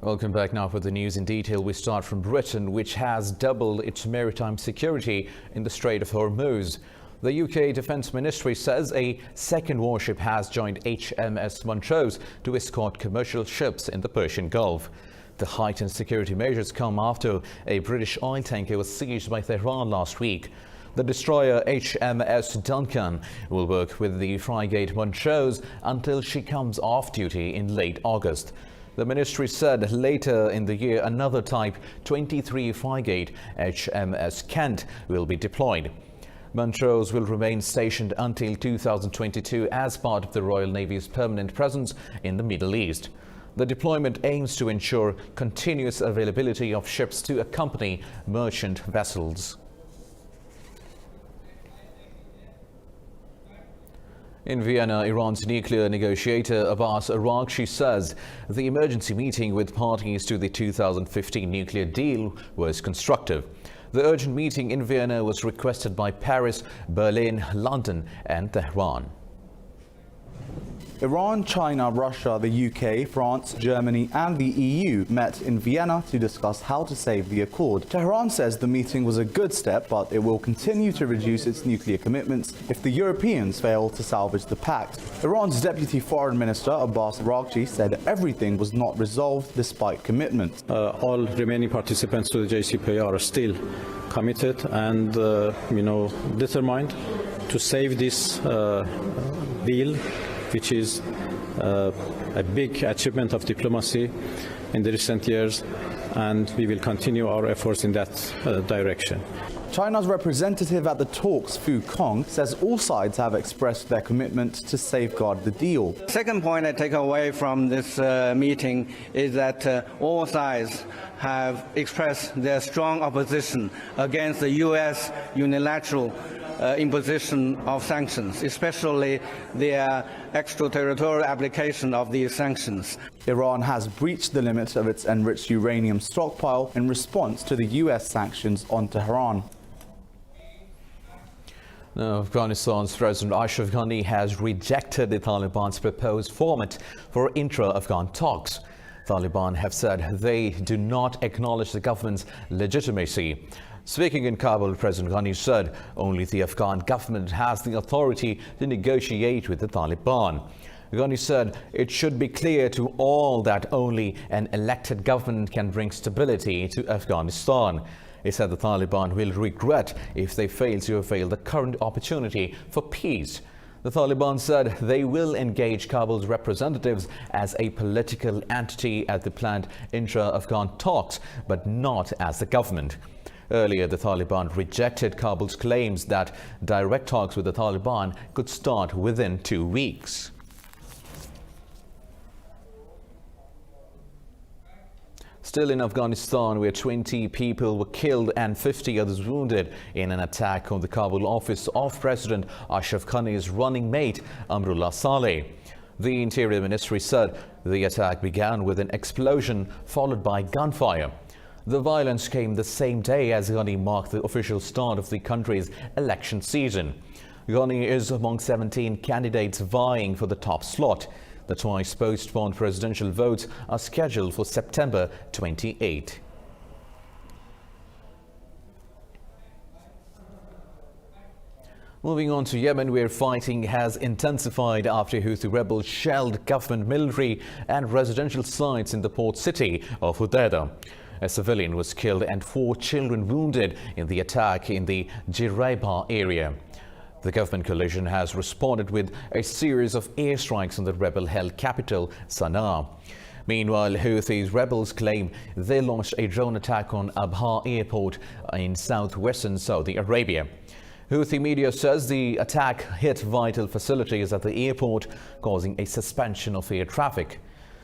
Welcome back now for the news in detail. We start from Britain, which has doubled its maritime security in the Strait of Hormuz. The UK Defence Ministry says a second warship has joined HMS Montrose to escort commercial ships in the Persian Gulf. The heightened security measures come after a British oil tanker was seized by Tehran last week. The destroyer HMS Duncan will work with the frigate Montrose until she comes off duty in late August. The ministry said later in the year another Type 23 frigate, HMS Kent, will be deployed. Montrose will remain stationed until 2022 as part of the Royal Navy's permanent presence in the Middle East. The deployment aims to ensure continuous availability of ships to accompany merchant vessels. In Vienna, Iran's nuclear negotiator Abbas Araghchi says the emergency meeting with parties to the 2015 nuclear deal was constructive. The urgent meeting in Vienna was requested by Paris, Berlin, London and Tehran. Iran, China, Russia, the UK, France, Germany and the EU met in Vienna to discuss how to save the accord. Tehran says the meeting was a good step, but it will continue to reduce its nuclear commitments if the Europeans fail to salvage the pact. Iran's Deputy Foreign Minister Abbas Araghchi said everything was not resolved despite commitments. All remaining participants to the JCPOA are still committed and determined to save this deal, which is a big achievement of diplomacy in the recent years, and we will continue our efforts in that direction. China's representative at the talks, Fu Kong, says all sides have expressed their commitment to safeguard the deal. Second point I take away from this meeting is that all sides have expressed their strong opposition against the U.S. unilateral imposition of sanctions, especially the extraterritorial application of these sanctions. Iran has breached the limit of its enriched uranium stockpile in response to the U.S. sanctions on Tehran. Now, Afghanistan's President Ashraf Ghani has rejected the Taliban's proposed format for intra-Afghan talks. Taliban have said they do not acknowledge the government's legitimacy. Speaking in Kabul, President Ghani said only the Afghan government has the authority to negotiate with the Taliban. Ghani said it should be clear to all that only an elected government can bring stability to Afghanistan. He said the Taliban will regret if they fail to avail the current opportunity for peace. The Taliban said they will engage Kabul's representatives as a political entity at the planned intra-Afghan talks, but not as the government. Earlier, the Taliban rejected Kabul's claims that direct talks with the Taliban could start within 2 weeks. Still in Afghanistan, where 20 people were killed and 50 others wounded in an attack on the Kabul office of President Ashraf Ghani's running mate, Amrullah Saleh. The Interior Ministry said the attack began with an explosion followed by gunfire. The violence came the same day as Ghani marked the official start of the country's election season. Ghani is among 17 candidates vying for the top slot. The twice postponed presidential votes are scheduled for September 28. Moving on to Yemen, where fighting has intensified after Houthi rebels shelled government military and residential sites in the port city of Hodeidah. A civilian was killed and 4 children wounded in the attack in the Jiraiba area. The government coalition has responded with a series of airstrikes on the rebel-held capital, Sana'a. Meanwhile, Houthi rebels claim they launched a drone attack on Abha airport in southwestern Saudi Arabia. Houthi media says the attack hit vital facilities at the airport, causing a suspension of air traffic.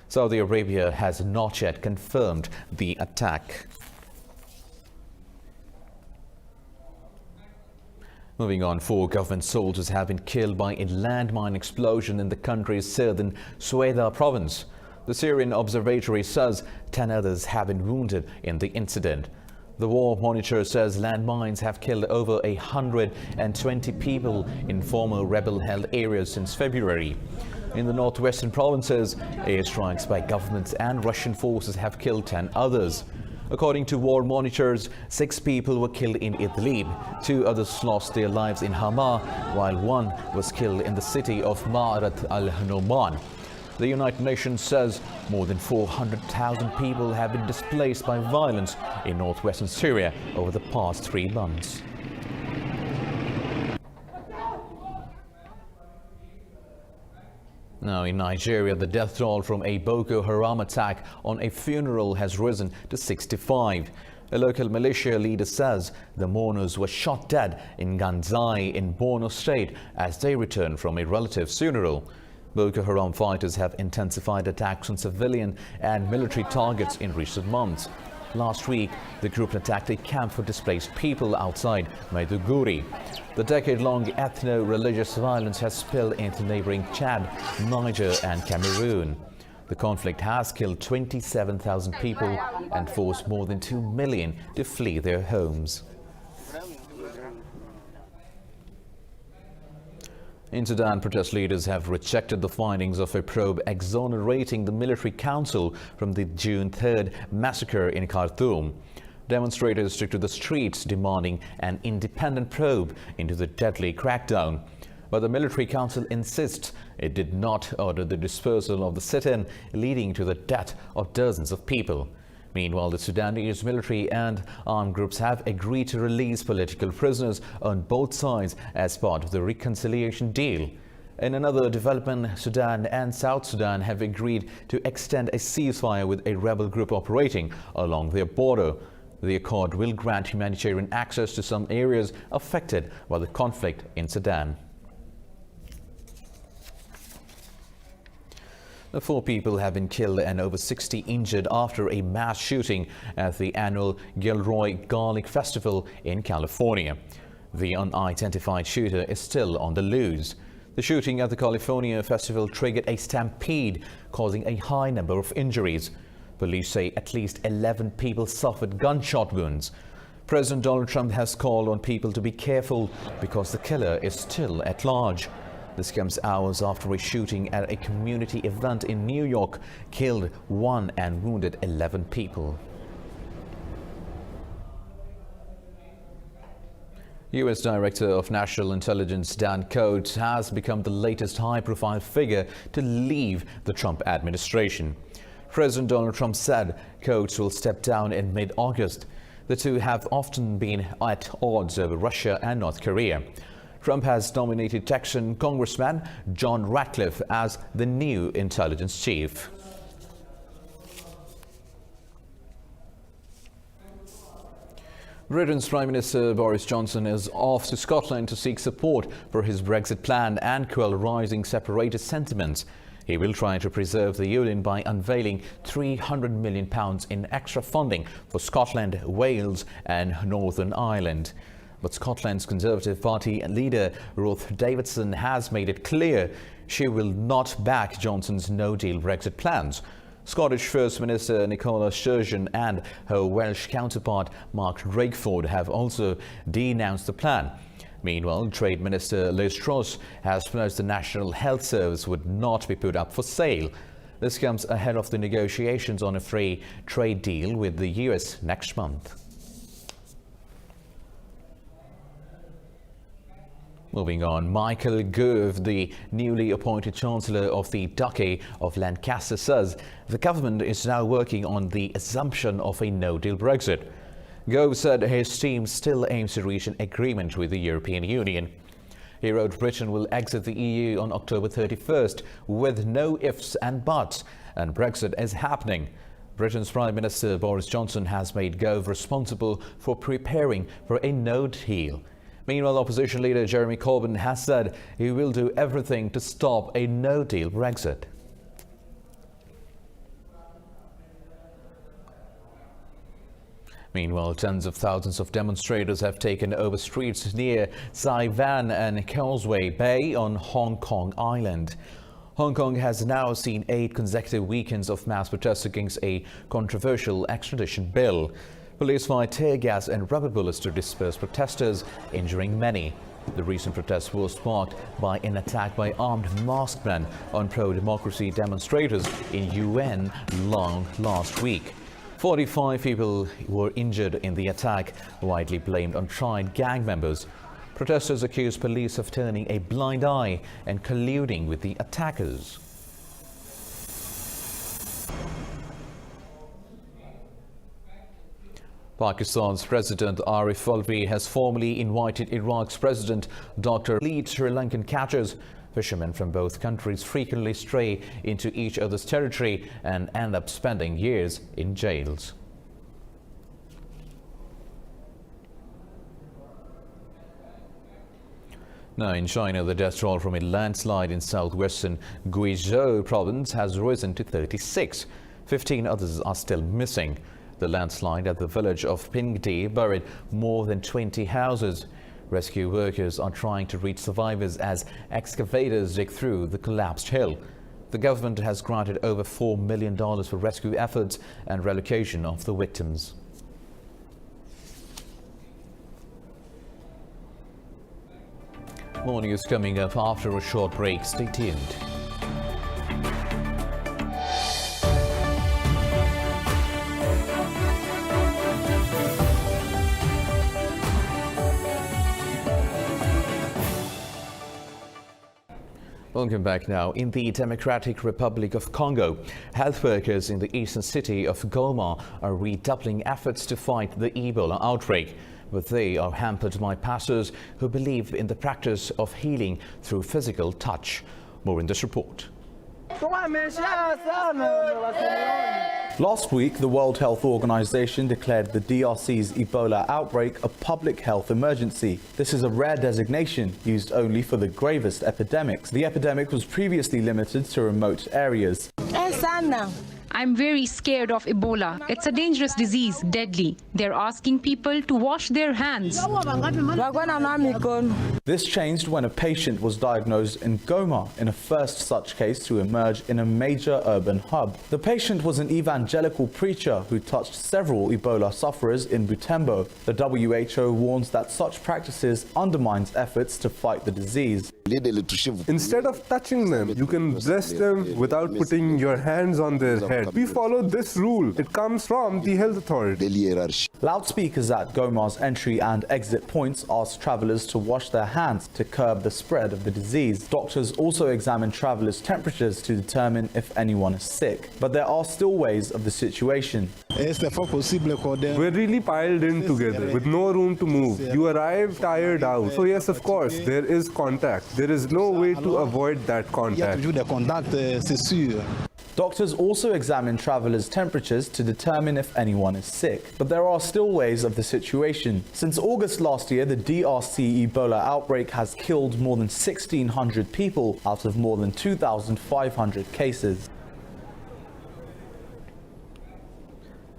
Saudi Arabia has not yet confirmed the attack. Moving on, 4 government soldiers have been killed by a landmine explosion in the country's southern Sueda province. The Syrian Observatory says 10 others have been wounded in the incident. The War Monitor says landmines have killed over 120 people in former rebel-held areas since February. In the northwestern provinces, airstrikes by governments and Russian forces have killed 10 others. According to war monitors, 6 people were killed in Idlib, 2 others lost their lives in Hama, while 1 was killed in the city of Ma'arat al-Numan. The United Nations says more than 400,000 people have been displaced by violence in northwestern Syria over the past 3 months. Now in Nigeria, the death toll from a Boko Haram attack on a funeral has risen to 65. A local militia leader says the mourners were shot dead in Ganzai in Borno State as they returned from a relative's funeral. Boko Haram fighters have intensified attacks on civilian and military targets in recent months. Last week, the group attacked a camp for displaced people outside Maiduguri. The decade-long ethno-religious violence has spilled into neighboring Chad, Niger and Cameroon. The conflict has killed 27,000 people and forced more than 2 million to flee their homes. In Sudan, protest leaders have rejected the findings of a probe exonerating the military council from the June 3rd massacre in Khartoum. Demonstrators took to the streets demanding an independent probe into the deadly crackdown. But the military council insists it did not order the dispersal of the sit-in, leading to the death of dozens of people. Meanwhile, the Sudanese military and armed groups have agreed to release political prisoners on both sides as part of the reconciliation deal. In another development, Sudan and South Sudan have agreed to extend a ceasefire with a rebel group operating along their border. The accord will grant humanitarian access to some areas affected by the conflict in Sudan. 4 people have been killed and over 60 injured after a mass shooting at the annual Gilroy Garlic Festival in California. The unidentified shooter is still on the loose. The shooting at the California festival triggered a stampede, causing a high number of injuries. Police say at least 11 people suffered gunshot wounds. President Donald Trump has called on people to be careful because the killer is still at large. This comes hours after a shooting at a community event in New York killed 1 and wounded 11 people. U.S. Director of National Intelligence Dan Coats has become the latest high-profile figure to leave the Trump administration. President Donald Trump said Coats will step down in mid-August. The two have often been at odds over Russia and North Korea. Trump has nominated Texan Congressman John Ratcliffe as the new intelligence chief. Britain's Prime Minister Boris Johnson is off to Scotland to seek support for his Brexit plan and quell rising separatist sentiments. He will try to preserve the union by unveiling £300 million in extra funding for Scotland, Wales and Northern Ireland. But Scotland's Conservative Party leader Ruth Davidson has made it clear she will not back Johnson's no-deal Brexit plans. Scottish First Minister Nicola Sturgeon and her Welsh counterpart Mark Drakeford have also denounced the plan. Meanwhile, Trade Minister Liz Truss has pledged the National Health Service would not be put up for sale. This comes ahead of the negotiations on a free trade deal with the US next month. Moving on, Michael Gove, the newly appointed Chancellor of the Duchy of Lancaster, says the government is now working on the assumption of a no-deal Brexit. Gove said his team still aims to reach an agreement with the European Union. He wrote Britain will exit the EU on October 31st with no ifs and buts, and Brexit is happening. Britain's Prime Minister Boris Johnson has made Gove responsible for preparing for a no-deal. Meanwhile, opposition leader Jeremy Corbyn has said he will do everything to stop a no-deal Brexit. Meanwhile, tens of thousands of demonstrators have taken over streets near Sai Wan and Causeway Bay on Hong Kong Island. Hong Kong has now seen 8 consecutive weekends of mass protests against a controversial extradition bill. Police fired tear gas and rubber bullets to disperse protesters, injuring many. The recent protest was sparked by an attack by armed masked men on pro-democracy demonstrators in Yemen last week. 45 people were injured in the attack, widely blamed on tried gang members. Protesters accused police of turning a blind eye and colluding with the attackers. Pakistan's President Arif Alvi has formally invited Iraq's President Dr. lead Sri Lankan catchers. Fishermen from both countries frequently stray into each other's territory and end up spending years in jails. Now in China, the death toll from a landslide in southwestern Guizhou province has risen to 36. 15 others are still missing. The landslide at the village of Pingdi buried more than 20 houses. Rescue workers are trying to reach survivors as excavators dig through the collapsed hill. The government has granted over $4 million for rescue efforts and relocation of the victims. More news coming up after a short break. Stay tuned. Welcome back now. In the Democratic Republic of Congo, health workers in the eastern city of Goma are redoubling efforts to fight the Ebola outbreak. But they are hampered by pastors who believe in the practice of healing through physical touch. More in this report. Last week, the World Health Organization declared the DRC's Ebola outbreak a public health emergency. This is a rare designation used only for the gravest epidemics. The epidemic was previously limited to remote areas. I'm very scared of Ebola. It's a dangerous disease, deadly. They're asking people to wash their hands. This changed when a patient was diagnosed in Goma, in a first such case to emerge in a major urban hub. The patient was an evangelical preacher who touched several Ebola sufferers in Butembo. The WHO warns that such practices undermines efforts to fight the disease. Instead of touching them, you can bless them without putting your hands on their head. We follow this rule. It comes from the health authority. Loudspeakers at Goma's entry and exit points ask travelers to wash their hands to curb the spread of the disease. Doctors also examine travelers' temperatures to determine if anyone is sick. But there are still ways of the situation. We're really piled in together with no room to move. You arrive tired out. So yes, of course, there is contact. There is no way to avoid that contact. Doctors also examine travelers' temperatures to determine if anyone is sick. But there are still ways of the situation. Since August last year, the DRC Ebola outbreak has killed more than 1,600 people out of more than 2,500 cases.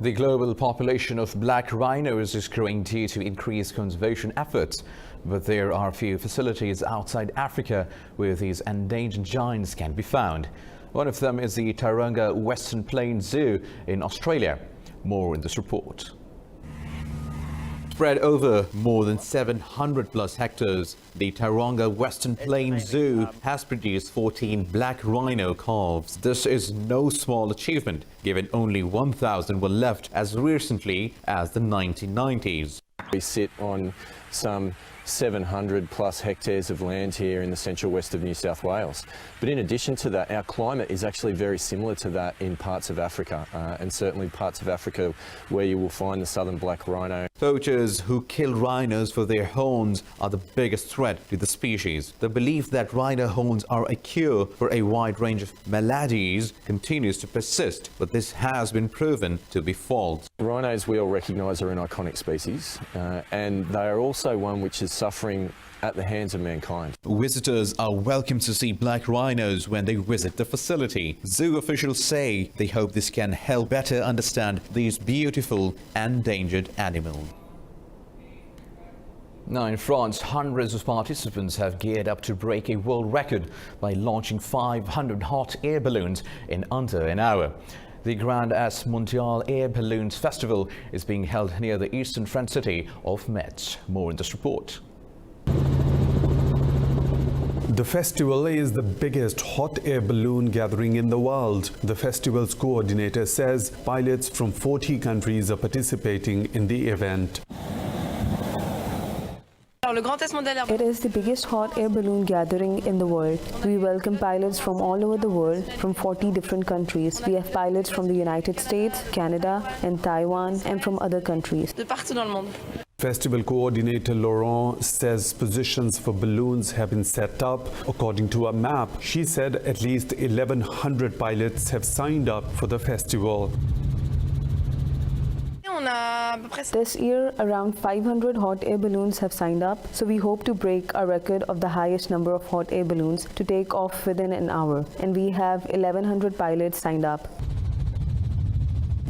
The global population of black rhinos is growing due to increased conservation efforts. But there are few facilities outside Africa where these endangered giants can be found. One of them is the Tauranga Western Plains Zoo in Australia. More in this report. Spread over more than 700 plus hectares, the Tauranga Western Plains Zoo has produced 14 black rhino calves. This is no small achievement, given only 1,000 were left as recently as the 1990s. We sit on some 700 plus hectares of land here in the central west of New South Wales. But in addition to that, our climate is actually very similar to that in parts of Africa, and certainly parts of Africa where you will find the southern black rhino. Poachers who kill rhinos for their horns are the biggest threat to the species. The belief that rhino horns are a cure for a wide range of maladies continues to persist, but this has been proven to be false. Rhinos we all recognise are an iconic species, and they are also one which is suffering at the hands of mankind. Visitors are welcome to see black rhinos when they visit the facility. Zoo officials say they hope this can help better understand these beautiful endangered animals. Now in France, hundreds of participants have geared up to break a world record by launching 500 hot air balloons in under an hour. The Grand As Mondial Air Balloons Festival is being held near the eastern French city of Metz. More in this report. The festival is the biggest hot air balloon gathering in the world. The festival's coordinator says pilots from 40 countries are participating in the event. It is the biggest hot air balloon gathering in the world. We welcome pilots from all over the world, from 40 different countries. We have pilots from the United States, Canada, and Taiwan, and from other countries. Festival coordinator Laurent says positions for balloons have been set up according to a map. She said at least 1,100 pilots have signed up for the festival. This year, around 500 hot air balloons have signed up, so we hope to break our record of the highest number of hot air balloons to take off within an hour, and we have 1,100 pilots signed up.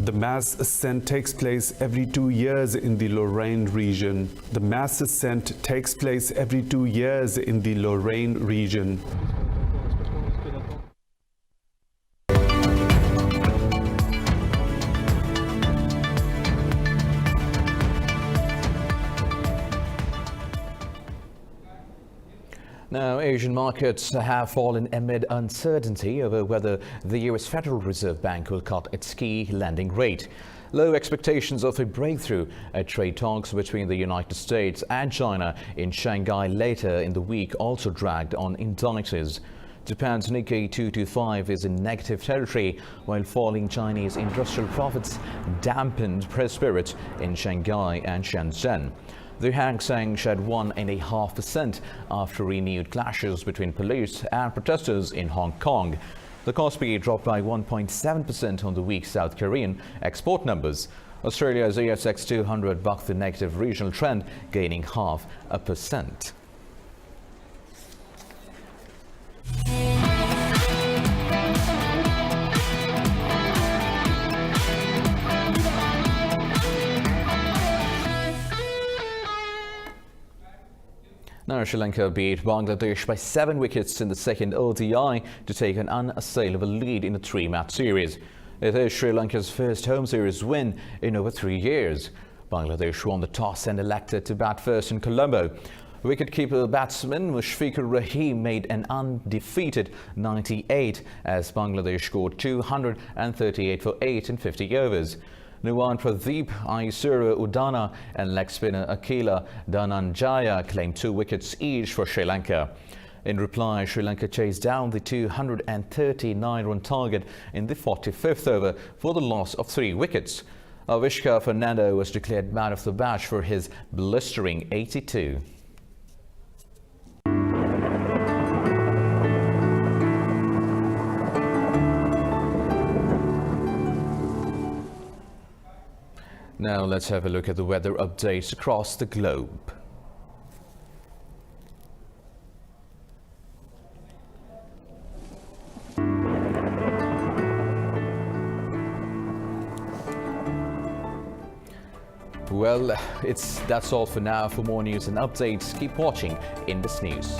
The mass ascent takes place every 2 years in the Lorraine region. The mass ascent takes place every 2 years in the Lorraine region. Now, Asian markets have fallen amid uncertainty over whether the US Federal Reserve Bank will cut its key lending rate. Low expectations of a breakthrough at trade talks between the United States and China in Shanghai later in the week also dragged on indices. Japan's Nikkei 225 is in negative territory, while falling Chinese industrial profits dampened press spirit in Shanghai and Shenzhen. The Hang Seng shed 1.5% after renewed clashes between police and protesters in Hong Kong. The Kospi dropped by 1.7% on the weak South Korean export numbers. Australia's ASX 200 bucked the negative regional trend, gaining 0.5%. Now, Sri Lanka beat Bangladesh by 7 wickets in the second ODI to take an unassailable lead in a 3-match series. It is Sri Lanka's first home series win in over 3 years. Bangladesh won the toss and elected to bat first in Colombo. Wicketkeeper batsman Mushfiqur Rahim made an undefeated 98 as Bangladesh scored 238 for 8 in 50 overs. Nuwan Pradeep, Aisura Udana and leg spinner Akila Dhananjaya claimed 2 wickets each for Sri Lanka. In reply, Sri Lanka chased down the 239-run target in the 45th over for the loss of 3 wickets. Avishka Fernando was declared man of the match for his blistering 82. Now let's have a look at the weather updates across the globe. Well, that's all for now. For more news and updates, keep watching Indus News.